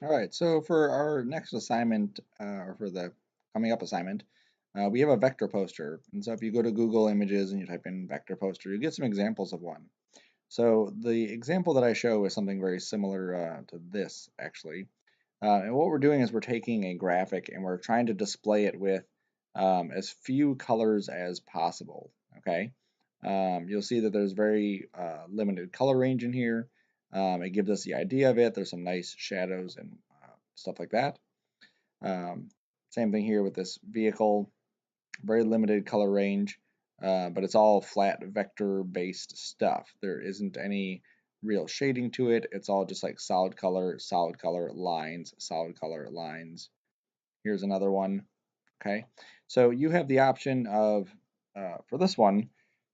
All right, so for our next assignment, or for the coming up assignment, we have a vector poster. And so if you go to Google Images and you type in vector poster, you get some examples of one. So the example that I show is something very similar to this, actually. And what we're doing is we're taking a graphic and we're trying to display it with as few colors as possible, okay? You'll see that there's very limited color range in here. It gives us the idea of it. There's some nice shadows and stuff like that. Um, Same thing here with this vehicle, very limited color range, but it's all flat vector based stuff. There isn't any real shading to it. It's all just like solid color, lines, solid color, lines. Here's another one. Okay, so you have the option of, for this one,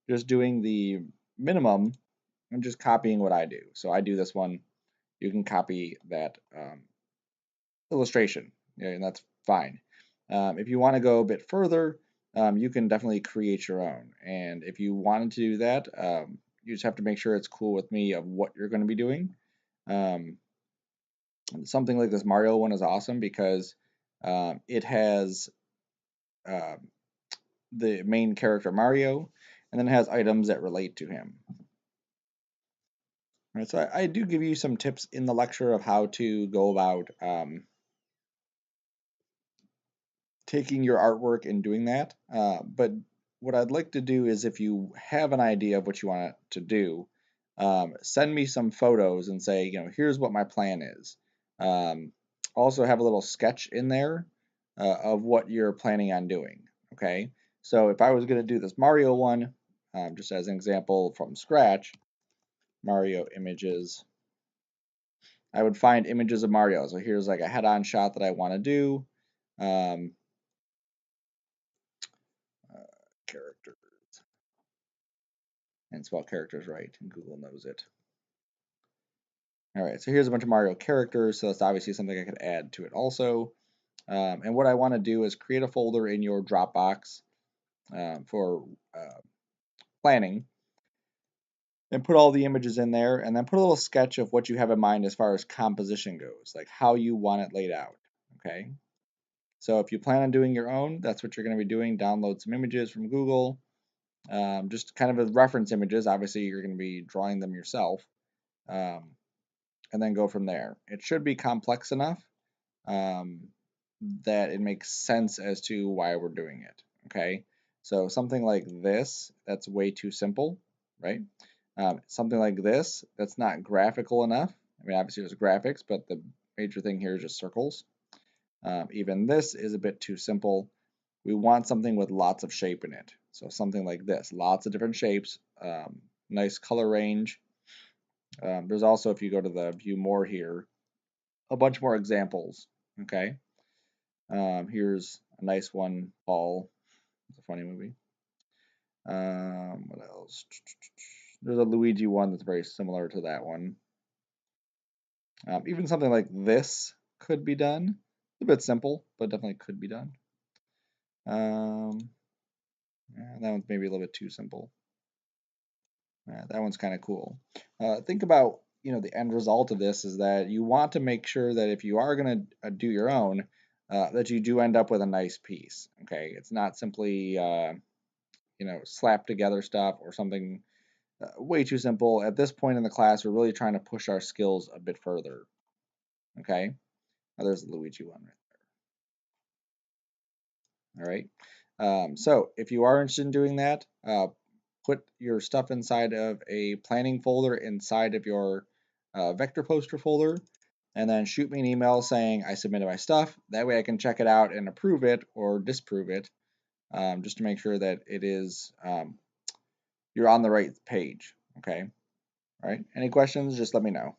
just doing the minimum and just copying what I do. So I do this one. You can copy that illustration, yeah, and that's fine. If you want to go a bit further, you can definitely create your own. And if you wanted to do that, you just have to make sure it's cool with me of what you're going to be doing. Um, Something like this Mario one is awesome because it has um, the main character Mario, and then it has items that relate to him. Right, so I do give you some tips in the lecture of how to go about taking your artwork and doing that. But what I'd like to do is if you have an idea of what you want to do, send me some photos and say, here's what my plan is. Also have a little sketch in there of what you're planning on doing. Okay, so if I was going to do this Mario one, just as an example from scratch, Mario images, I would find images of Mario. So here's like a head-on shot that I want to do. Um, Characters, and spell characters right, and Google knows it. All right, so here's a bunch of Mario characters, so that's obviously something I could add to it also. And what I want to do is create a folder in your Dropbox for planning, and put all the images in there, and then put a little sketch of what you have in mind as far as composition goes, like how you want it laid out. Okay, so if you plan on doing your own, that's what you're going to be doing. Download some images from Google, just kind of as reference images. Obviously, you're going to be drawing them yourself. Um, and then go from there. It should be complex enough um, that it makes sense as to why we're doing it. Okay, so something like this, that's way too simple, right? Something like this, that's not graphical enough. I mean, obviously there's graphics, but the major thing here is just circles. Even this is a bit too simple. We want something with lots of shape in it. So something like this, lots of different shapes, nice color range. There's also, if you go to the view more here, a bunch more examples. Okay, here's a nice one, Paul. It's a funny movie. What else? There's a Luigi one that's very similar to that one. Even something like this could be done. It's a bit simple, but definitely could be done. Yeah, that one's maybe a little bit too simple. That one's kind of cool. Think about, the end result of this is that you want to make sure that if you are going to do your own, that you do end up with a nice piece. Okay, it's not simply slap together stuff or something way too simple. At this point in the class, we're really trying to push our skills a bit further. Okay, now there's the Luigi one right there. All right. So if you are interested in doing that, put your stuff inside of a planning folder inside of your vector poster folder, and then shoot me an email saying I submitted my stuff. That way I can check it out and approve it or disprove it, just to make sure that it is you're on the right page. Okay. All right. Any questions? Just let me know.